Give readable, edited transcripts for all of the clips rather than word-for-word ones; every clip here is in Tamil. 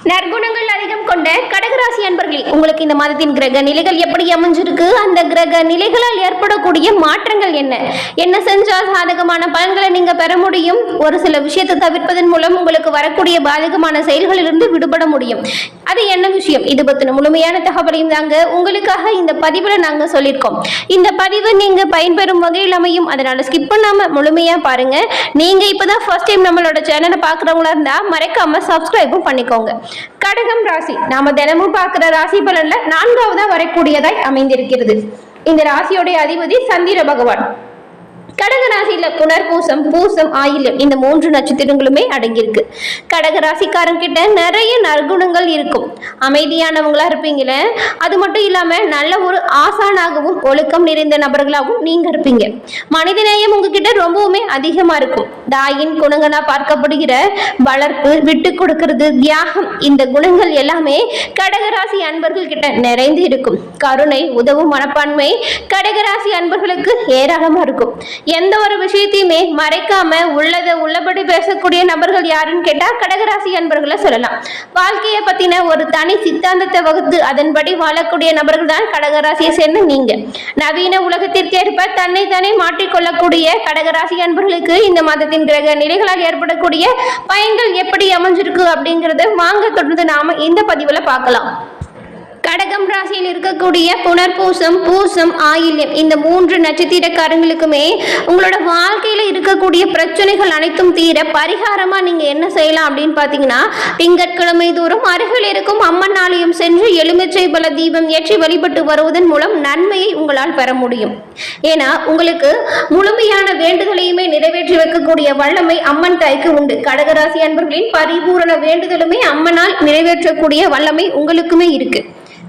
நற்குணங்கள் அதிகம் கொண்ட கடகராசி அன்பர்களே, உங்களுக்கு இந்த மாதத்தின் கிரக நிலைகள் எப்படி அமைஞ்சிருக்கு, அந்த கிரக நிலைகளால் ஏற்படக்கூடிய மாற்றங்கள் என்ன, என்ன செஞ்சால் சாதகமான பலன்களை நீங்க பெற முடியும், ஒரு சில விஷயத்தை தவிர்ப்பதன் மூலம் உங்களுக்கு வரக்கூடிய பாதகமான செயல்களிலிருந்து விடுபட முடியும். அது என்ன விஷயம், இது பத்தின முழுமையான தகவலையும் தாங்க உங்களுக்காக இந்த பதிவுல நாங்க சொல்லியிருக்கோம். இந்த பதிவு நீங்க பயன்பெறும் வகையில் அமையும், அதனால ஸ்கிப் பண்ணாம முழுமையா பாருங்க. நீங்க இப்பதான் ஃபர்ஸ்ட் டைம் நம்மளோட சேனலை பாக்குறவங்களா இருந்தா மறக்காம சப்ஸ்கிரைபும் பண்ணிக்கோங்க. கடகம் ராசி நாம தினமும் பார்க்கிற ராசி பலன்ல 4ஆவதா வரக்கூடியதாய் அமைந்திருக்கிறது. இந்த ராசியோடைய அதிபதி சந்திர பகவான். கடக ராசியில புனர்பூசம், பூசம், ஆயில்யம் இந்த 3 நட்சத்திரங்களுமே அடங்கியிருக்கு. கடக ராசிக்காரங்க கிட்ட நிறைய நற்குணங்கள் இருக்கும். அமைதியானவங்களா இருப்பீங்களே, அது மட்டும் இல்லாம நல்ல ஒரு ஆசானாகவும் ஒழுக்கம் நிறைந்த நபர்களாகவும் நீங்க இருப்பீங்க. மனிதநேயம் உங்ககிட்ட ரொம்பவுமே அதிகமா இருக்கும். தாயின் குணங்களா பார்க்கப்படுகிற வளர்ப்பு, விட்டு கொடுக்கிறது, தியாகம், இந்த குணங்கள் எல்லாமே கடகராசி அன்பர்கள் கிட்ட நிறைந்து இருக்கும். கருணை, உதவும் மனப்பான்மை கடகராசி அன்பர்களுக்கு ஏராளமா இருக்கும். எந்த ஒரு விஷயத்தையுமே மறைக்காம உள்ளதை உள்ளபடி பேசக்கூடிய நபர்கள் யாருன்னு கேட்டா கடகராசி அன்பர்களை சொல்லலாம். வாழ்க்கையை பத்தின ஒரு தனி சித்தாந்தத்தை வகுத்து அதன்படி வாழக்கூடிய நபர்கள் தான் கடகராசியை சேர்ந்த நீங்க. நவீன உலகத்திற்கேற்ப தன்னை தானே மாற்றிக்கொள்ளக்கூடிய கடகராசி அன்பர்களுக்கு இந்த மாதத்தின் கிரக நிலைகளால் ஏற்படக்கூடிய பயன்கள் எப்படி அமைஞ்சிருக்கு அப்படிங்கறத வாங்க தொடர்ந்து நாம இந்த பதிவுல பார்க்கலாம். கடகம் ராசியில் இருக்கக்கூடிய புனர்பூசம், பூசம், ஆயில்யம் இந்த 3 நட்சத்திரக்காரங்களுக்குமே உங்களோட வாழ்க்கையில இருக்கக்கூடிய பிரச்சனைகள் அனைத்தும் தீர பரிகாரமா நீங்க என்ன செய்யலாம் அப்படின்னு பாத்தீங்கன்னா, திங்கட்கிழமை தோறும் அருகில் இருக்கும் அம்மன் ஆலயம் சென்று எலுமிச்சை பல தீபம் ஏற்றி வழிபட்டு வருவதன் மூலம் நன்மையை உங்களால் பெற முடியும். ஏன்னா உங்களுக்கு முழுமையான வேண்டுதலையுமே நிறைவேற்றி வைக்கக்கூடிய வல்லமை அம்மன் தாய்க்கு உண்டு. கடகராசி அன்பர்களின் பரிபூரண வேண்டுதலுமே அம்மனால் நிறைவேற்றக்கூடிய வல்லமை உங்களுக்குமே இருக்கு.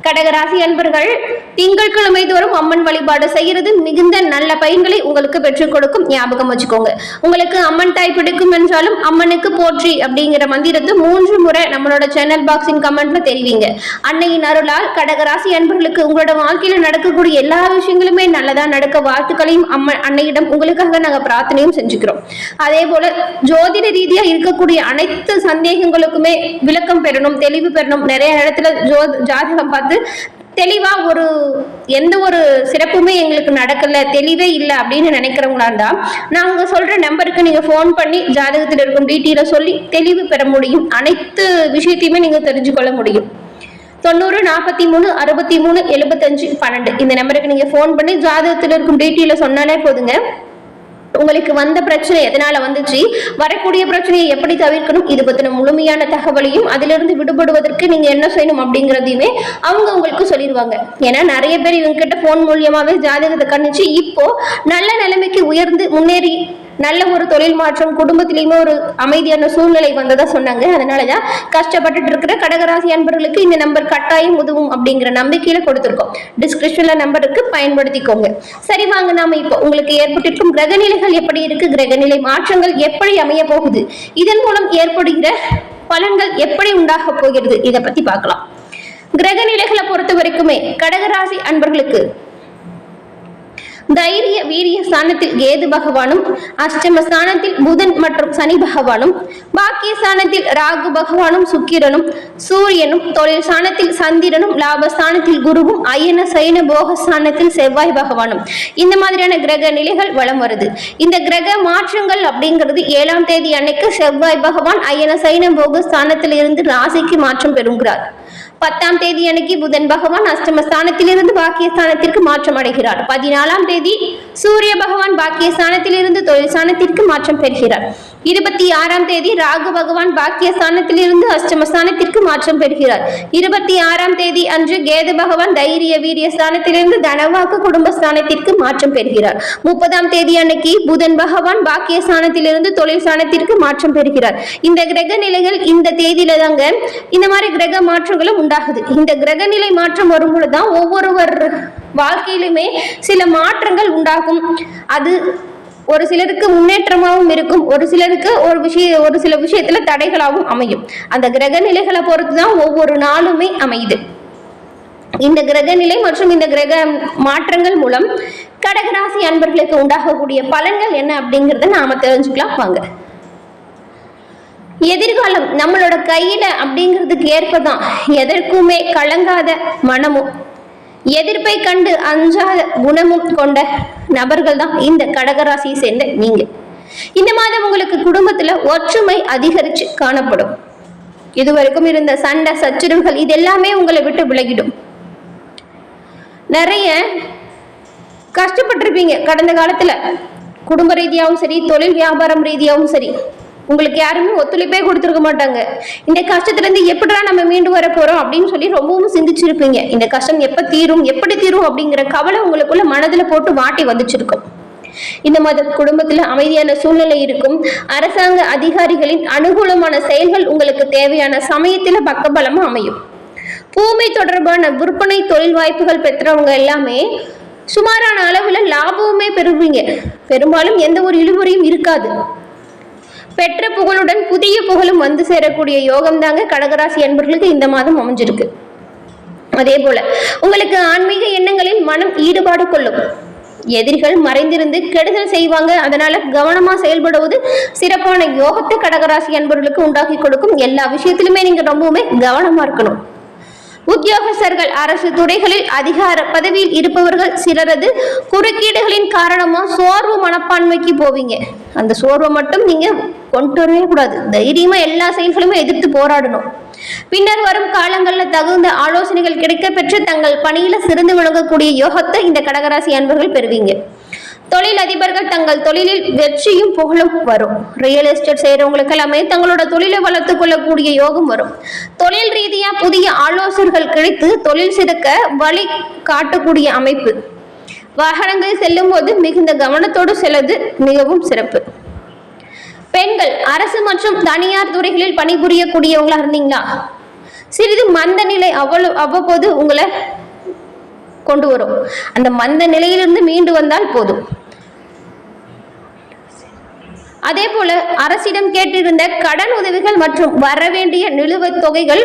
கடகராசி அன்பர்கள் திங்கட்கிழமை தோறும் அம்மன் வழிபாடு செய்யறது மிகுந்த நல்ல பயன்களை உங்களுக்கு பெற்றுக் கொடுக்கும். ஞாபகம் வச்சுக்கோங்க. உங்களுக்கு அம்மன் தாய் பிடிக்கும் என்றாலும் அம்மனுக்கு போற்றி அப்படிங்கிற மந்திரத்தை 3 முறை நம்மளோட சேனல் பாக்ஸிங் கமெண்ட்ல தெரிவிங்க. அன்னையின் அருளால் கடகராசி அன்பர்களுக்கு உங்களோட வாழ்க்கையில நடக்கக்கூடிய எல்லா விஷயங்களுமே நல்லதா நடக்க வாழ்த்துக்களையும் அன்னையிடம் உங்களுக்காக நாங்க பிரார்த்தனையும் செஞ்சுக்கிறோம். அதே போல ஜோதிட ரீதியா இருக்கக்கூடிய அனைத்து சந்தேகங்களுக்குமே விளக்கம் பெறணும், தெளிவு பெறணும். நிறைய இடத்துல ஜாதகம் பார்த்து தெளிவா எந்த ஒரு சிறப்புமே எங்களுக்கு நடக்கல, தெளிவே இல்லை அப்படின்னு நினைக்கிறவங்களா இருந்தா நாங்க சொல்ற நம்பருக்கு நீங்க போன் பண்ணி ஜாதகத்தில் இருக்கும் டீட்டெயில சொல்லி தெளிவு பெற முடியும். அனைத்து விஷயத்தையுமே நீங்க தெரிஞ்சு கொள்ள முடியும். 90 43 63 75 12 இந்த நம்பருக்கு நீங்க போன் பண்ணி ஜாதகத்தில் இருக்கும் டீட்டெயில சொன்னாலே போதுங்க. உங்களுக்கு வந்த பிரச்சனை எதனால வந்துச்சு, வரக்கூடிய பிரச்சனையை எப்படி தவிர்க்கணும், இது பத்தின முழுமையான தகவலையும் அதிலிருந்து விடுபடுவதற்கு நீங்க என்ன செய்யணும் அப்படிங்கிறதையுமே அவங்க உங்களுக்கு சொல்லிடுவாங்க. ஏன்னா நிறைய பேர் இவங்க கிட்ட போன் மூலியமாவே ஜாதகத்தை கணிச்சு இப்போ நல்ல நிலைமைக்கு உயர்ந்து முன்னேறி நல்ல ஒரு தொழில் மாற்றம், குடும்பத்திலேயுமே ஒரு அமைதியான சூழ்நிலை வந்ததா சொன்னாங்க. அதனாலதான் கஷ்டப்பட்டுட்டு இருக்கிற கடகராசி அன்பர்களுக்கு இந்த நம்பர் கட்டாயம் உதவும் அப்படிங்கிற நம்பிக்கையில கொடுத்திருக்கோம். டிஸ்கிரிப்ஷன்ல நம்பருக்கு பயன்படுத்திக்கோங்க. சரி வாங்க, நாம இப்போ உங்களுக்கு ஏற்பட்டிருக்கும் கிரக நிலைகள் எப்படி இருக்கு, கிரக நிலை மாற்றங்கள் எப்படி அமைய போகுது, இதன் மூலம் ஏற்படுகிற பலன்கள் எப்படி உண்டாக போகிறது, இதை பத்தி பார்க்கலாம். கிரக நிலைகளை பொறுத்த வரைக்குமே கடகராசி அன்பர்களுக்கு தைரிய வீரிய ஸ்தானத்தில் கேது பகவானும், அஷ்டம ஸ்தானத்தில் புதன் மற்றும் சனி பகவானும், பாக்கிய ஸ்தானத்தில் ராகு பகவானும் சுக்கிரனும், சூரியனும், தொழில் ஸ்தானத்தில் சந்திரனும், லாபஸ்தானத்தில் குருவும், அயன சயன போக ஸ்தானத்தில் செவ்வாய் பகவானும் இந்த மாதிரியான கிரக நிலைகள் வலம் வருது. இந்த கிரக மாற்றங்கள் அப்படிங்கிறது 7ஆம் தேதி அன்னைக்கு செவ்வாய் பகவான் அயன சயன போக ஸ்தானத்தில் இருந்து ராசிக்கு மாற்றம் பெறுகிறார். 10ஆம் தேதி அன்னைக்கு புதன் பகவான் அஷ்டமஸ்தானத்திலிருந்து பாக்கியஸ்தானத்திற்கு மாற்றம் அடைகிறார். 14ஆம் தேதி சூரிய பகவான் பாக்கியஸ்தானத்திலிருந்து தொழில் ஸ்தானத்திற்கு மாற்றம் பெறுகிறார். 26ஆம் தேதி ராகு பகவான் பாக்கியஸ்தானத்திலிருந்து அஷ்டமஸ்தானத்திற்கு மாற்றம் பெறுகிறார். 26ஆம் தேதி அன்று கேது பகவான் தைரிய வீரிய ஸ்தானத்திலிருந்து தனவாக்கு குடும்பஸ்தானத்திற்கு மாற்றம் பெறுகிறார். 30ஆம் தேதி அன்னைக்கு புதன் பகவான் பாக்கியஸ்தானத்திலிருந்து தொழில் ஸ்தானத்திற்கு மாற்றம் பெறுகிறார். இந்த கிரக நிலைகள் இந்த தேதியில தாங்க இந்த மாதிரி கிரக மாற்றங்களும் உண்டாகுது. இந்த கிரக நிலை மாற்றம் வரும்பொழுதுதான் ஒவ்வொருவர் வாழ்க்கையிலுமே சில மாற்றங்கள் உண்டாகும். அது ஒரு சிலருக்கு முன்னேற்றமாகவும் இருக்கும், ஒரு சிலருக்கு ஒரு சில விஷயத்துல தடைகளாகவும் அமையும். அந்த கிரக நிலைகளை பொறுத்துதான் ஒவ்வொரு நாளுமே அமையுது. இந்த கிரக நிலை மற்றும் இந்த கிரக மாற்றங்கள் மூலம் கடகராசி அன்பர்களுக்கு உண்டாகக்கூடிய பலன்கள் என்ன அப்படிங்கறத நாம தெரிஞ்சுக்கலாம் வாங்க. எதிர்காலம் நம்மளோட கையில அப்படிங்கிறதுக்கு ஏற்பதான் எதற்குமே கலங்காத மனமும் எதிர்ப்பை கண்டு அஞ்சாத குணமும் கொண்ட நபர்கள் தான் இந்த கடகராசியை சேர்ந்த நீங்க. இந்த மாதம் உங்களுக்கு குடும்பத்துல ஒற்றுமை அதிகரிச்சு காணப்படும். இதுவரைக்கும் இருந்த சண்டை சச்சரவுகள் இது எல்லாமே உங்களை விட்டு விலகிடும். நிறைய கஷ்டப்பட்டிருப்பீங்க கடந்த காலத்துல, குடும்ப ரீதியாகவும் சரி, தொழில் வியாபாரம் ரீதியாகவும் சரி. உங்களுக்கு யாருமே ஒத்துழைப்பே கொடுத்துருக்க மாட்டாங்க. இந்த கஷ்டத்துல இருந்து எப்படிடா நம்ம மீண்டு வர போறோம் அப்படின்னு சொல்லி ரொம்பவும் சிந்திச்சிருப்பீங்க. இந்த கஷ்டம் எப்ப தீரும், எப்படி தீரும் அப்படிங்கிற கவலை உங்களுக்குள்ள மனதுல போட்டு வாட்டி வந்துச்சிருக்கும். இந்த மாதிரி குடும்பத்துல அமைதியான சூழ்நிலை இருக்கும். அரசாங்க அதிகாரிகளின் அனுகூலமான செயல்கள் உங்களுக்கு தேவையான சமயத்துல பக்கபலமா அமையும். பூமி தொடர்பான விற்பனை தொழில் வாய்ப்புகள் பெற்றவங்க எல்லாமே சுமாரான அளவுல லாபமுமே பெறுவீங்க. பெரும்பாலும் எந்த ஒரு இழுமுறையும் இருக்காது. பெற்ற புகழுடன் புதிய புகழும் வந்து சேரக்கூடிய யோகம் தாங்க கடகராசி அன்பர்களுக்கு இந்த மாதம் அமைஞ்சிருக்கு. அதே போல உங்களுக்கு ஆன்மீக எண்ணங்களில் மனம் ஈடுபாடு கொள்ளும். எதிரிகள் மறைந்திருந்து கெடுதல் செய்வாங்க. அதனால கவனமா செயல்படுவது சிறப்பான யோகத்தை கடகராசி அன்பர்களுக்கு உண்டாக்கி கொடுக்கும். எல்லா விஷயத்திலுமே நீங்க ரொம்பவுமே கவனமா இருக்கணும். உத்தியோகஸ்தர்கள், அரசு துறைகளில் அதிகார பதவியில் இருப்பவர்கள் சிலரது குறுக்கீடுகளின் காரணமா சோர்வு மனப்பான்மைக்கு போவீங்க. அந்த சோர்வை மட்டும் நீங்க கொண்டு வரவே கூடாது. தைரியமா எல்லா செயல்களுமே எதிர்த்து போராடணும். பின்னர் வரும் காலங்கள்ல தகுந்த ஆலோசனைகள் கிடைக்க பெற்று தங்கள் பணியில சிறந்து விளங்கக்கூடிய யோகத்தை இந்த கடகராசி அன்பர்கள் பெறுவீங்க. தொழில் அதிபர்கள் தங்கள் தொழிலில் வெற்றியும் புகழும் வரும். ரியல் எஸ்டேட் செய்யறவங்களுக்கு எல்லாமே தங்களோட தொழிலை வளர்த்துக் கொள்ளக்கூடிய யோகம் வரும். தொழில் ரீதியா புதிய ஆலோசனைகள் கிடைத்து தொழில் சிறக்க வழி காட்டக்கூடிய அமைப்பு. வாகனங்களில் செல்லும் போது மிகுந்த கவனத்தோடு செல்வது மிகவும் சிறப்பு. பெண்கள், அரசு மற்றும் தனியார் துறைகளில் பணிபுரியக்கூடியவங்களா இருந்தீங்களா, சிறிது மந்த நிலை அவ்வப்போது உங்களை கொண்டு வரும். அந்த மந்த நிலையிலிருந்து மீண்டு வந்தால் போதும். அதே போல அரசிடம் கேட்டிருந்த கடன் உதவிகள் மற்றும் வரவேண்டிய நிலுவைத் தொகைகள்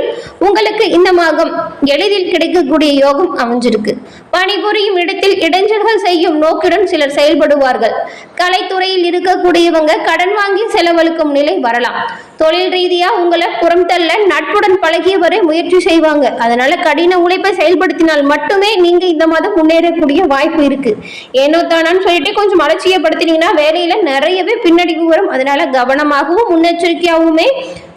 உங்களுக்கு இந்த மாதம் எளிதில் கிடைக்கக்கூடிய யோகம் அமைஞ்சிருக்கு. பணிபுரியும் இடத்தில் இடைஞ்சல்கள் செய்யும் நோக்குடன் சிலர் செயல்படுவார்கள். கலைத்துறையில் இருக்கக்கூடியவங்க கடன் வாங்கி செலவழிக்கும் நிலை வரலாம். தொழில் ரீதியா உங்களை புறம் தள்ள நட்புடன் பழகியவரை முயற்சி செய்வாங்க. அதனால கடின உழைப்பை செயல்படுத்தினால் மட்டுமே நீங்க இந்த மாதம் முன்னேறக்கூடிய வாய்ப்பு இருக்கு. ஏனோ தானான்னு சொல்லிட்டு கொஞ்சம் அலட்சியப்படுத்தினீங்கன்னா வேலையில நிறையவே பின்னடைவு வரும். அதனால கவனமாகவும் முன்னெச்சரிக்கையாகவுமே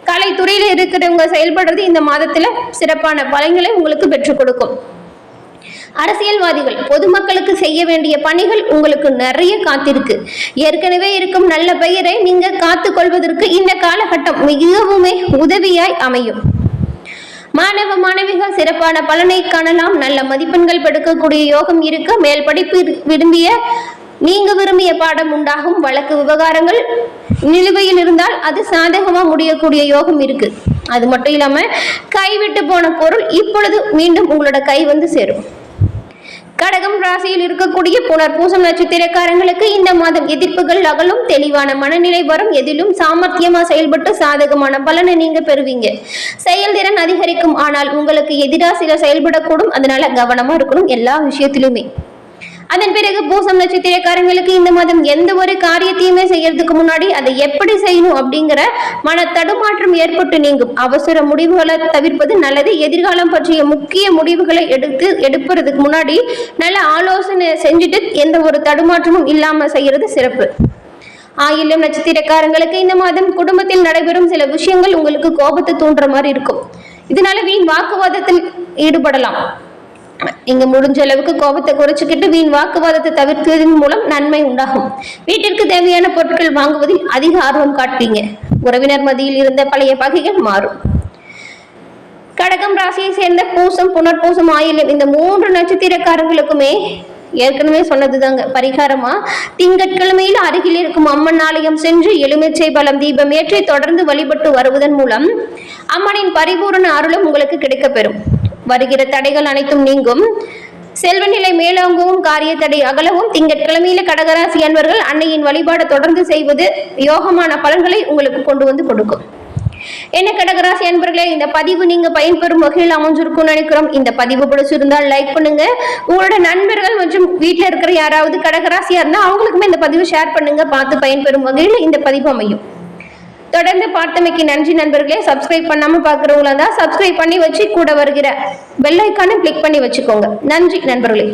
கலைத்துறையில இருக்கிறவங்க செயல்படுறது இந்த மாதத்துல சிறப்பான பலன்களை உங்களுக்கு பெற்றுக் கொடுக்கும். அரசியல்வாதிகள், பொதுமக்களுக்கு செய்ய வேண்டிய பணிகள் உங்களுக்கு நிறைய காத்திருக்கு. ஏற்கனவே இருக்கும் நல்ல பெயரை நீங்க காத்து கொள்வதற்கு இந்த காலகட்டம் மிகவுமே உதவியாய் அமையும். மாணவ மாணவிகள் சிறப்பான பலனை காணலாம். நல்ல மதிப்பெண்கள் பெடுக்கக்கூடிய யோகம் இருக்கு. மேல் படிப்பு நீங்க விரும்பிய பாடம் உண்டாகும். வழக்கு விவகாரங்கள் நிலுவையில் இருந்தால் அது சாதகமா முடியக்கூடிய யோகம் இருக்கு. அது மட்டும் இல்லாம கைவிட்டு போன பொருள் இப்பொழுது மீண்டும் உங்களோட கை வந்து சேரும். கடகம் ராசியில் இருக்கக்கூடிய புனர் பூசம் நட்சத்திரக்காரங்களுக்கு இந்த மாதம் எதிர்ப்புகள் அகலும். தெளிவான மனநிலை வரும். எதிலும் சாமர்த்தியமா செயல்பட்டு சாதகமான பலனை நீங்க பெறுவீங்க. செயல்திறன் அதிகரிக்கும். ஆனால் உங்களுக்கு எதிராக சில செயல்படக்கூடும். அதனால கவனமா இருக்கணும் எல்லா விஷயத்திலுமே. அதன் பிறகு பூசம் நட்சத்திரக்காரங்களுக்கு இந்த மாதம் எந்த ஒரு காரியத்தையுமே செய்யறதுக்கு முன்னாடி அதை எப்படி செய்யணும் அப்படிங்கிற மன தடுமாற்றம் ஏற்பட்டு நீங்கும். அவசர முடிவுகளை தவிர்ப்பது நல்லது. எதிர்காலம் பற்றிய முக்கிய முடிவுகளை எடுப்பதற்கு முன்னாடி நல்ல ஆலோசனை செஞ்சுட்டு எந்த ஒரு தடுமாற்றமும் இல்லாம செய்யறது சிறப்பு. ஆயில்யம் நட்சத்திரக்காரங்களுக்கு இந்த மாதம் குடும்பத்தில் நடைபெறும் சில விஷயங்கள் உங்களுக்கு கோபத்தை தூண்டுற மாதிரி இருக்கும். இதனால வீண் வாக்குவாதத்தில் ஈடுபடலாம். இங்க முடிஞ்ச அளவுக்கு கோபத்தை குறைச்சிக்கிட்டு வீண் வாக்குவாதத்தை தவிர்ப்பதன் மூலம் நன்மை உண்டாகும். வீட்டிற்கு தேவையான பொருட்கள் வாங்குவதில் அதிக ஆர்வம் காட்டுவீங்க. உறவினர் மத்தியில் இருந்த பழைய பகைகள் மாறும். கடகம் ராசியை சேர்ந்த பூசம், புனர்பூசம், ஆயில்யம் இந்த 3 நட்சத்திரக்காரங்களுக்குமே ஏற்கனவே சொன்னதுதாங்க பரிகாரமா திங்கட்கிழமையில அருகில் இருக்கும் அம்மன் ஆலயம் சென்று எலுமிச்சை பழம் தீபம் ஏற்றி தொடர்ந்து வழிபட்டு வருவதன் மூலம் அம்மனின் பரிபூரண அருளும் உங்களுக்கு கிடைக்கப்பெறும். வருகிற தடைகள் அனைத்தும் நீங்கும். செல்வ நிலை மேலோங்கவும் காரிய தடை அகலவும் திங்கட்கிழமையில கடகராசி அன்பர்கள் அன்னையின் வழிபாடு தொடர்ந்து செய்வது யோகமான பலன்களை உங்களுக்கு கொண்டு வந்து கொடுக்கும். என்ன கடகராசி அன்பர்களே, இந்த பதிவு நீங்க பயன்பெறும் வகையில் அமைஞ்சிருக்கும்னு நினைக்கிறோம். இந்த பதிவு பிடிச்சிருந்தால் லைக் பண்ணுங்க. உங்களோட நண்பர்கள் மற்றும் வீட்டில் இருக்கிற யாராவது கடகராசியா இருந்தா அவங்களுக்குமே இந்த பதிவு ஷேர் பண்ணுங்க. பார்த்து பயன்பெறும் வகையில் இந்த பதிவு அமையும். தொடர்ந்து பார்த்தமைக்கு நன்றி நண்பர்களே. சப்ஸ்கிரைப் பண்ணாம பாக்குறவங்களா இருந்தா சப்ஸ்கிரைப் பண்ணி வச்சு கூட வருகிற பெல் ஐக்கானை கிளிக் பண்ணி வச்சுக்கோங்க. நன்றி நண்பர்களே.